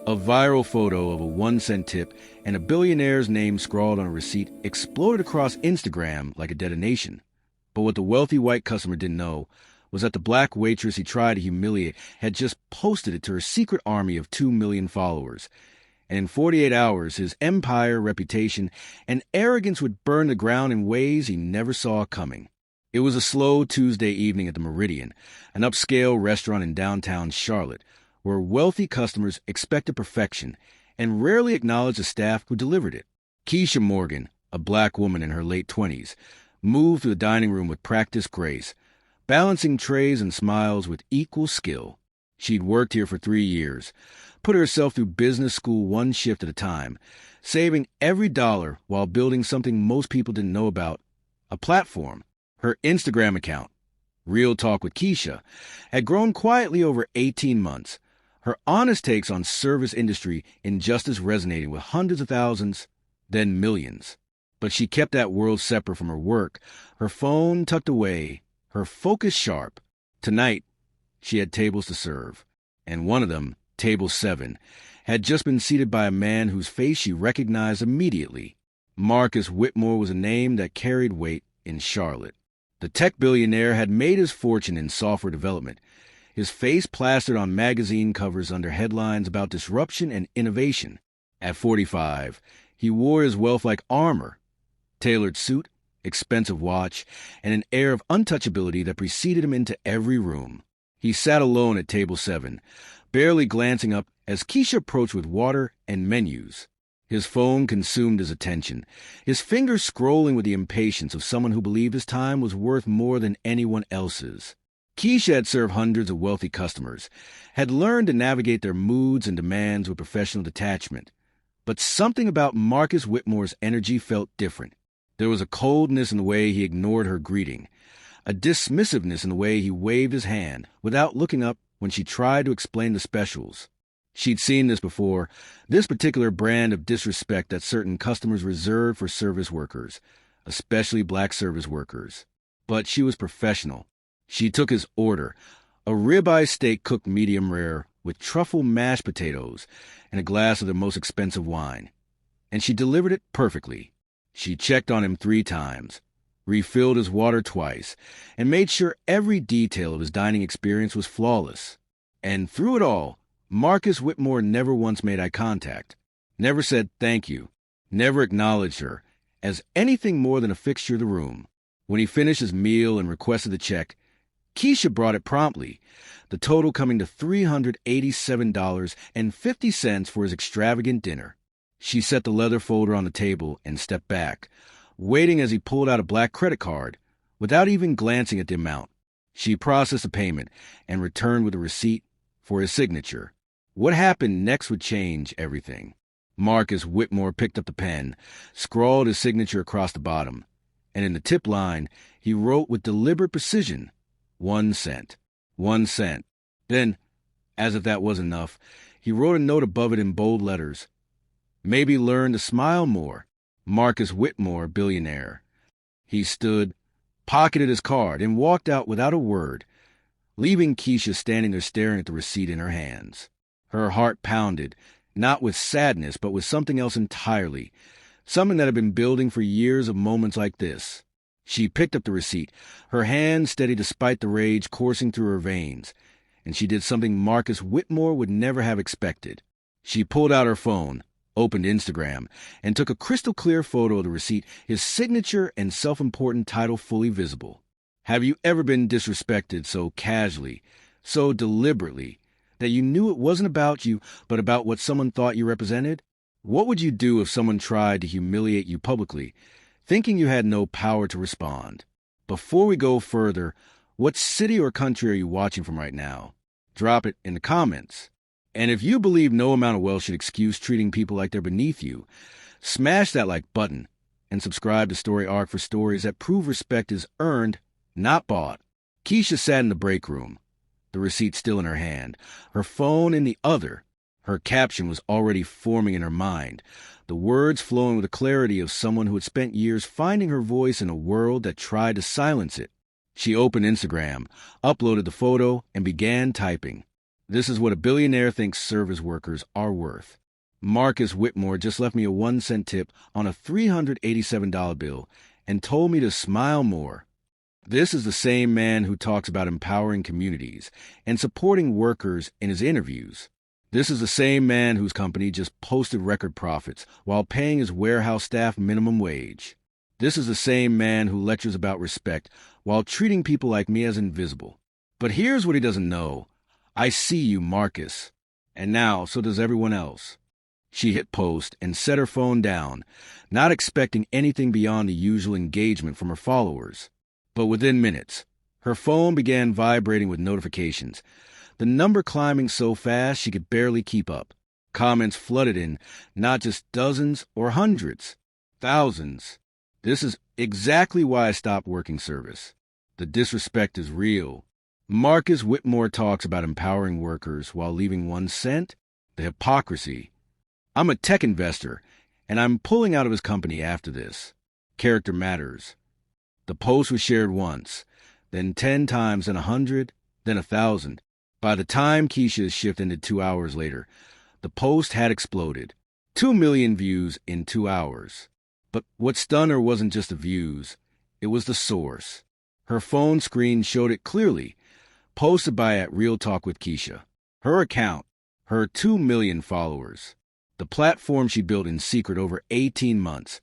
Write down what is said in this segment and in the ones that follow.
A viral photo of a 1-cent tip and a billionaire's name scrawled on a receipt exploded across Instagram like a detonation. But what the wealthy white customer didn't know was that the black waitress he tried to humiliate had just posted it to her secret army of 2 million followers. And in 48 hours, his empire, reputation, and arrogance would burn the ground in ways he never saw coming. It was a slow Tuesday evening at the Meridian, an upscale restaurant in downtown Charlotte, where wealthy customers expected perfection and rarely acknowledged the staff who delivered it. Keisha Morgan, a black woman in her late 20s, moved through the dining room with practiced grace, balancing trays and smiles with equal skill. She'd worked here for 3 years, put herself through business school one shift at a time, saving every dollar while building something most people didn't know about, a platform. Her Instagram account, Real Talk with Keisha, had grown quietly over 18 months, her honest takes on service industry injustice resonating with hundreds of thousands, then millions. But she kept that world separate from her work, her phone tucked away, her focus sharp. Tonight, she had tables to serve, and one of them, Table 7, had just been seated by a man whose face she recognized immediately. Marcus Whitmore was a name that carried weight in Charlotte. The tech billionaire had made his fortune in software development, his face plastered on magazine covers under headlines about disruption and innovation. At 45, he wore his wealth like armor, tailored suit, expensive watch, and an air of untouchability that preceded him into every room. He sat alone at Table 7, barely glancing up as Keisha approached with water and menus. His phone consumed his attention, his fingers scrolling with the impatience of someone who believed his time was worth more than anyone else's. Keisha had served hundreds of wealthy customers, had learned to navigate their moods and demands with professional detachment. But something about Marcus Whitmore's energy felt different. There was a coldness in the way he ignored her greeting, a dismissiveness in the way he waved his hand without looking up when she tried to explain the specials. She'd seen this before, this particular brand of disrespect that certain customers reserved for service workers, especially black service workers. But she was professional. She took his order, a ribeye steak cooked medium rare with truffle mashed potatoes and a glass of the most expensive wine. And she delivered it perfectly. She checked on him 3 times, refilled his water twice, and made sure every detail of his dining experience was flawless. And through it all, Marcus Whitmore never once made eye contact, never said thank you, never acknowledged her as anything more than a fixture of the room. When he finished his meal and requested the check, Keisha brought it promptly, the total coming to $387.50 for his extravagant dinner. She set the leather folder on the table and stepped back, waiting as he pulled out a black credit card, without even glancing at the amount. She processed the payment and returned with a receipt for his signature. What happened next would change everything. Marcus Whitmore picked up the pen, scrawled his signature across the bottom, and in the tip line, he wrote with deliberate precision, 1 cent. 1 cent. Then, as if that wasn't enough, he wrote a note above it in bold letters. Maybe learn to smile more. Marcus Whitmore, billionaire. He stood, pocketed his card, and walked out without a word, leaving Keisha standing there staring at the receipt in her hands. Her heart pounded, not with sadness, but with something else entirely, something that had been building for years of moments like this. She picked up the receipt, her hand steady despite the rage coursing through her veins, and she did something Marcus Whitmore would never have expected. She pulled out her phone, opened Instagram, and took a crystal-clear photo of the receipt, his signature and self-important title fully visible. Have you ever been disrespected so casually, so deliberately, that you knew it wasn't about you, but about what someone thought you represented? What would you do if someone tried to humiliate you publicly, thinking you had no power to respond? Before we go further, what city or country are you watching from right now? Drop it in the comments. And if you believe no amount of wealth should excuse treating people like they're beneath you, smash that like button and subscribe to Story Arc for stories that prove respect is earned, not bought. Keisha sat in the break room, the receipt still in her hand, her phone in the other. Her caption was already forming in her mind, the words flowing with the clarity of someone who had spent years finding her voice in a world that tried to silence it. She opened Instagram, uploaded the photo, and began typing. This is what a billionaire thinks service workers are worth. Marcus Whitmore just left me a 1-cent tip on a $387 bill and told me to smile more. This is the same man who talks about empowering communities and supporting workers in his interviews. This is the same man whose company just posted record profits while paying his warehouse staff minimum wage. This is the same man who lectures about respect while treating people like me as invisible. But here's what he doesn't know. I see you, Marcus. And now, so does everyone else. She hit post and set her phone down, not expecting anything beyond the usual engagement from her followers. But within minutes, her phone began vibrating with notifications, the number climbing so fast she could barely keep up. Comments flooded in, not just dozens or hundreds, thousands. This is exactly why I stopped working service. The disrespect is real. Marcus Whitmore talks about empowering workers while leaving 1 cent. The hypocrisy. I'm a tech investor, and I'm pulling out of his company after this. Character matters. The post was shared once, then 10 times, then 100, then 1,000. By the time Keisha's shift ended 2 hours later, the post had exploded. 2 million views in 2 hours. But what stunned her wasn't just the views, it was the source. Her phone screen showed it clearly, posted by @RealTalkWithKeisha. Her account, her 2 million followers. The platform she built in secret over 18 months,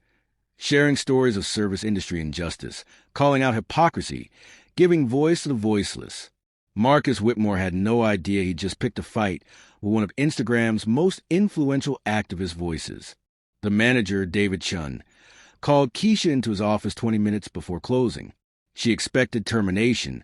sharing stories of service industry injustice, calling out hypocrisy, giving voice to the voiceless. Marcus Whitmore had no idea he'd just picked a fight with one of Instagram's most influential activist voices. The manager, David Chun, called Keisha into his office 20 minutes before closing. She expected termination,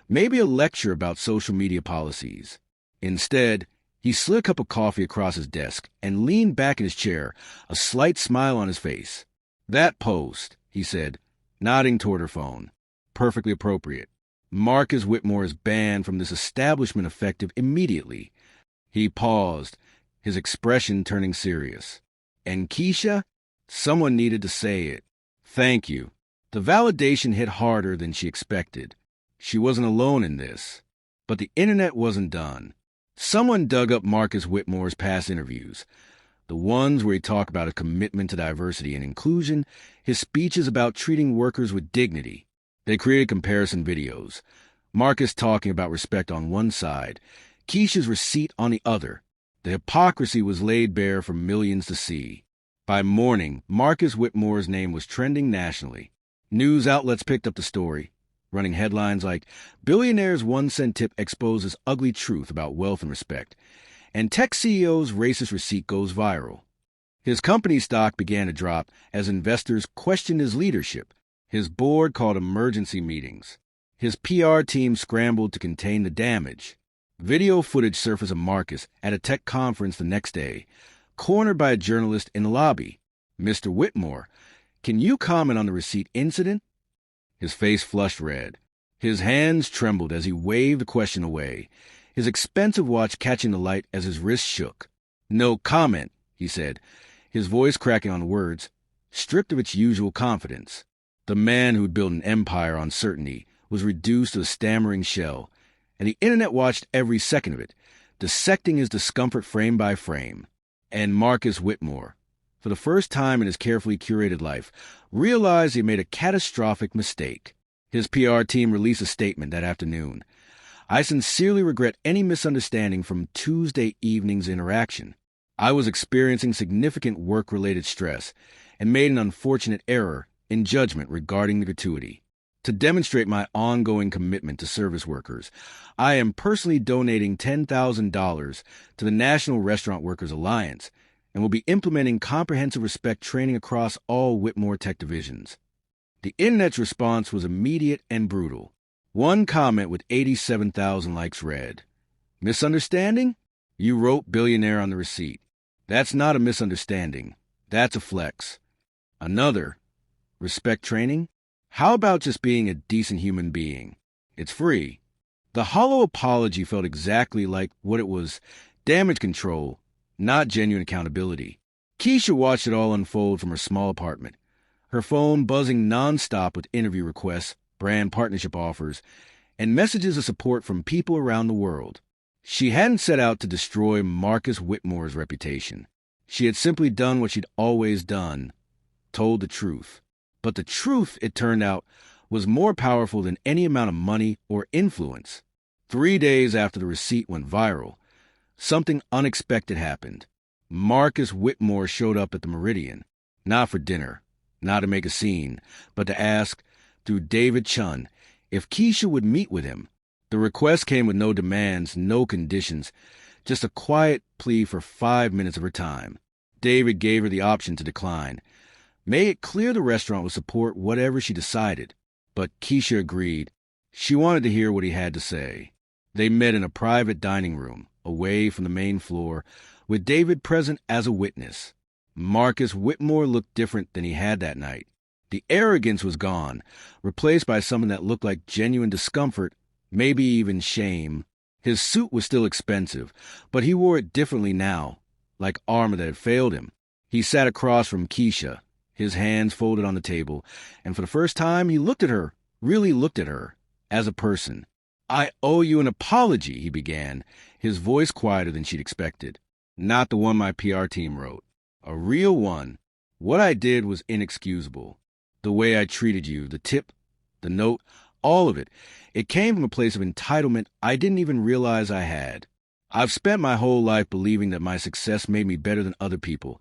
maybe a lecture about social media policies. Instead, he slid a cup of coffee across his desk and leaned back in his chair, a slight smile on his face. "That post," he said, nodding toward her phone. "Perfectly appropriate. Marcus Whitmore is banned from this establishment effective immediately." He paused, his expression turning serious. "And Keisha?" Someone needed to say it. "Thank you." The validation hit harder than she expected. She wasn't alone in this. But the internet wasn't done. Someone dug up Marcus Whitmore's past interviews, the ones where he talked about a commitment to diversity and inclusion, his speeches about treating workers with dignity. They created comparison videos, Marcus talking about respect on one side, Keisha's receipt on the other. The hypocrisy was laid bare for millions to see. By morning, Marcus Whitmore's name was trending nationally. News outlets picked up the story, running headlines like, "Billionaire's 1-cent tip exposes ugly truth about wealth and respect," and "Tech CEO's racist receipt goes viral." His company's stock began to drop as investors questioned his leadership. His board called emergency meetings. His PR team scrambled to contain the damage. Video footage surfaced of Marcus at a tech conference the next day, cornered by a journalist in the lobby. "Mr. Whitmore, can you comment on the receipt incident?" His face flushed red. His hands trembled as he waved the question away, his expensive watch catching the light as his wrist shook. "No comment," he said, his voice cracking on words, stripped of its usual confidence. The man who'd built an empire on certainty was reduced to a stammering shell, and the internet watched every second of it, dissecting his discomfort frame by frame. And Marcus Whitmore, for the first time in his carefully curated life, realized he made a catastrophic mistake. His PR team released a statement that afternoon. "I sincerely regret any misunderstanding from Tuesday evening's interaction. I was experiencing significant work-related stress and made an unfortunate error in judgment regarding the gratuity. To demonstrate my ongoing commitment to service workers, I am personally donating $10,000 to the National Restaurant Workers Alliance and will be implementing comprehensive respect training across all Whitmore Tech divisions." The internet's response was immediate and brutal. One comment with 87,000 likes read, "Misunderstanding? You wrote billionaire on the receipt. That's not a misunderstanding. That's a flex." Another, "Respect training? How about just being a decent human being? It's free." The hollow apology felt exactly like what it was, damage control, not genuine accountability. Keisha watched it all unfold from her small apartment, her phone buzzing nonstop with interview requests, brand partnership offers, and messages of support from people around the world. She hadn't set out to destroy Marcus Whitmore's reputation. She had simply done what she'd always done, told the truth. But the truth, it turned out, was more powerful than any amount of money or influence. 3 days after the receipt went viral, something unexpected happened. Marcus Whitmore showed up at the Meridian, not for dinner, not to make a scene, but to ask, through David Chun, if Keisha would meet with him. The request came with no demands, no conditions, just a quiet plea for 5 minutes of her time. David gave her the option to decline. Made it clear the restaurant would support whatever she decided. But Keisha agreed. She wanted to hear what he had to say. They met in a private dining room, away from the main floor, with David present as a witness. Marcus Whitmore looked different than he had that night. The arrogance was gone, replaced by something that looked like genuine discomfort, maybe even shame. His suit was still expensive, but he wore it differently now, like armor that had failed him. He sat across from Keisha, his hands folded on the table, and for the first time he looked at her, really looked at her, as a person. "I owe you an apology," he began, his voice quieter than she'd expected. "Not the one my PR team wrote. A real one. What I did was inexcusable. The way I treated you, the tip, the note, all of it. It came from a place of entitlement I didn't even realize I had. I've spent my whole life believing that my success made me better than other people,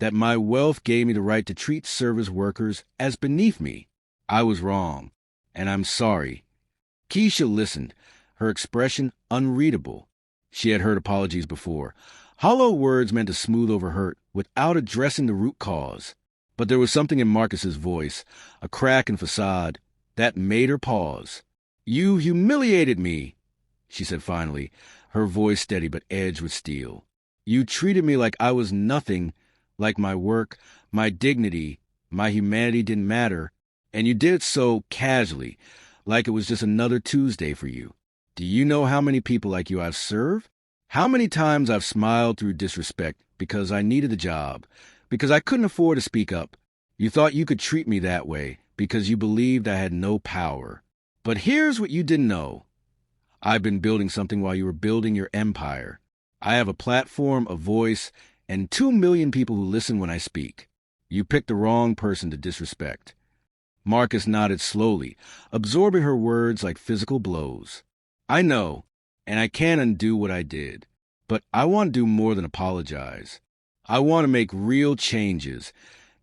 that my wealth gave me the right to treat service workers as beneath me. I was wrong, and I'm sorry." Keisha listened, her expression unreadable. She had heard apologies before, hollow words meant to smooth over hurt without addressing the root cause. But there was something in Marcus's voice, a crack in facade, that made her pause. "You humiliated me," she said finally, her voice steady but edged with steel. "You treated me like I was nothing, like my work, my dignity, my humanity didn't matter, and you did it so casually, like it was just another Tuesday for you. Do you know how many people like you I've served? How many times I've smiled through disrespect because I needed the job, because I couldn't afford to speak up? You thought you could treat me that way because you believed I had no power. But here's what you didn't know. I've been building something while you were building your empire. I have a platform, a voice, and 2 million people who listen when I speak. You picked the wrong person to disrespect." Marcus nodded slowly, absorbing her words like physical blows. "I know, and I can't undo what I did. But I want to do more than apologize. I want to make real changes,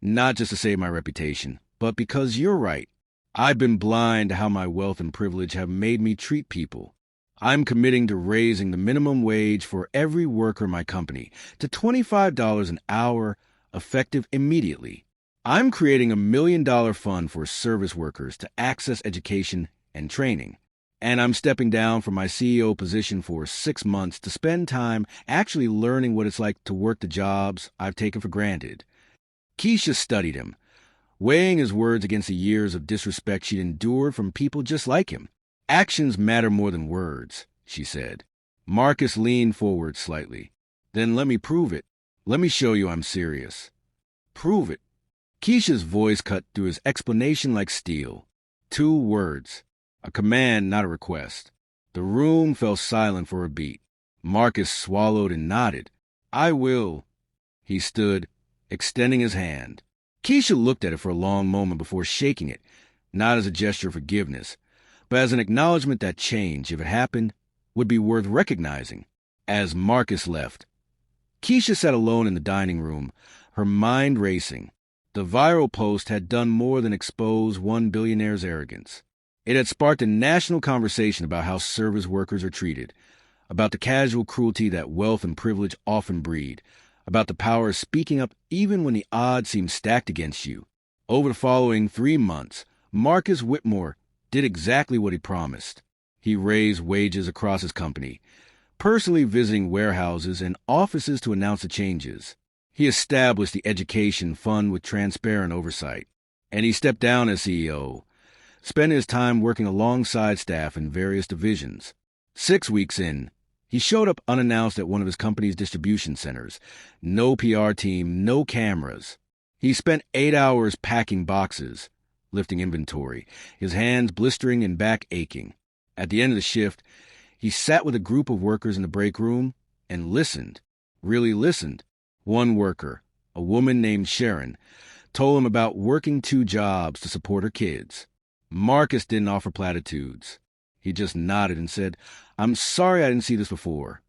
not just to save my reputation, but because you're right. I've been blind to how my wealth and privilege have made me treat people. I'm committing to raising the minimum wage for every worker in my company to $25 an hour, effective immediately. I'm creating a $1 million fund for service workers to access education and training. And I'm stepping down from my CEO position for 6 months to spend time actually learning what it's like to work the jobs I've taken for granted." Keisha studied him, weighing his words against the years of disrespect she'd endured from people just like him. "Actions matter more than words," she said. Marcus leaned forward slightly. "Then let me prove it. Let me show you I'm serious." "Prove it." Keisha's voice cut through his explanation like steel. 2 words. A command, not a request. The room fell silent for a beat. Marcus swallowed and nodded. "I will." He stood, extending his hand. Keisha looked at it for a long moment before shaking it, not as a gesture of forgiveness, but as an acknowledgement that change, if it happened, would be worth recognizing. As Marcus left, Keisha sat alone in the dining room, her mind racing. The viral post had done more than expose one billionaire's arrogance. It had sparked a national conversation about how service workers are treated, about the casual cruelty that wealth and privilege often breed, about the power of speaking up even when the odds seem stacked against you. Over the following 3 months, Marcus Whitmore did exactly what he promised. He raised wages across his company, personally visiting warehouses and offices to announce the changes. He established the education fund with transparent oversight, and he stepped down as CEO, spending his time working alongside staff in various divisions. 6 weeks in, he showed up unannounced at one of his company's distribution centers. No PR team, no cameras. He spent 8 hours packing boxes, lifting inventory, his hands blistering and back aching. At the end of the shift, He sat with a group of workers in the break room and listened, really listened. One worker, a woman named Sharon, told him about working 2 jobs to support her kids. Marcus didn't offer platitudes. He just nodded and said, "I'm sorry I didn't see this before."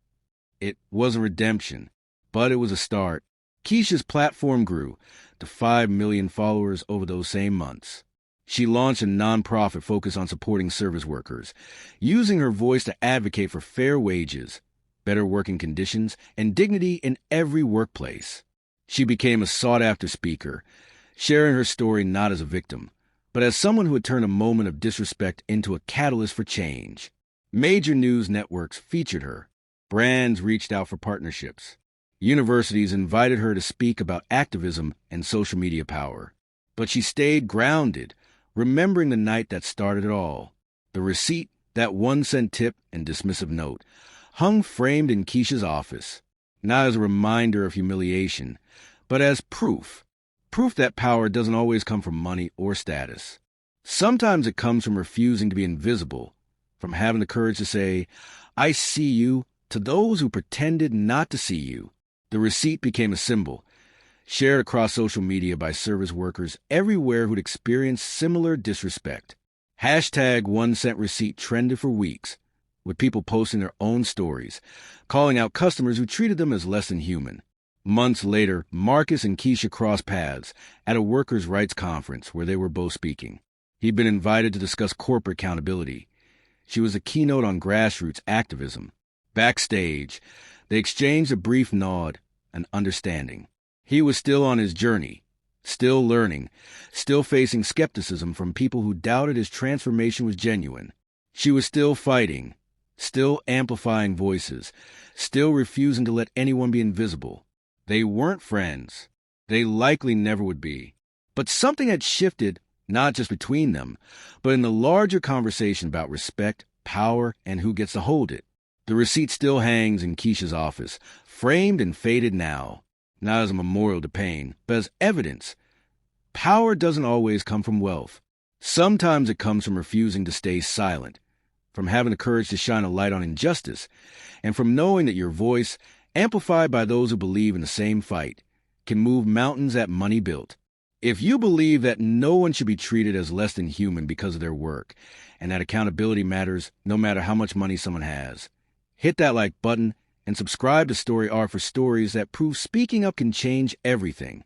It wasn't redemption, but it was a start. Keisha's platform grew to 5 million followers over those same months. She launched a nonprofit focused on supporting service workers, using her voice to advocate for fair wages, better working conditions, and dignity in every workplace. She became a sought-after speaker, sharing her story not as a victim, but as someone who had turned a moment of disrespect into a catalyst for change. Major news networks featured her. Brands reached out for partnerships. Universities invited her to speak about activism and social media power. But she stayed grounded, remembering the night that started it all. The receipt, that 1-cent tip and dismissive note, hung framed in Keisha's office, not as a reminder of humiliation, but as proof that power doesn't always come from money or status. Sometimes it comes from refusing to be invisible, from having the courage to say, "I see you," to those who pretended not to see you. The receipt became a symbol, shared across social media by service workers everywhere who'd experienced similar disrespect. Hashtag 1-cent receipt trended for weeks, with people posting their own stories, calling out customers who treated them as less than human. Months later, Marcus and Keisha crossed paths at a workers' rights conference where they were both speaking. He'd been invited to discuss corporate accountability. She was a keynote on grassroots activism. Backstage, they exchanged a brief nod, an understanding. He was still on his journey, still learning, still facing skepticism from people who doubted his transformation was genuine. She was still fighting, still amplifying voices, still refusing to let anyone be invisible. They weren't friends. They likely never would be. But something had shifted, not just between them, but in the larger conversation about respect, power, and who gets to hold it. The receipt still hangs in Keisha's office, framed and faded now, not as a memorial to pain, but as evidence. Power doesn't always come from wealth. Sometimes it comes from refusing to stay silent, from having the courage to shine a light on injustice, and from knowing that your voice, amplified by those who believe in the same fight, can move mountains that money built. If you believe that no one should be treated as less than human because of their work, and that accountability matters no matter how much money someone has, hit that like button and subscribe to Story Art for stories that prove speaking up can change everything.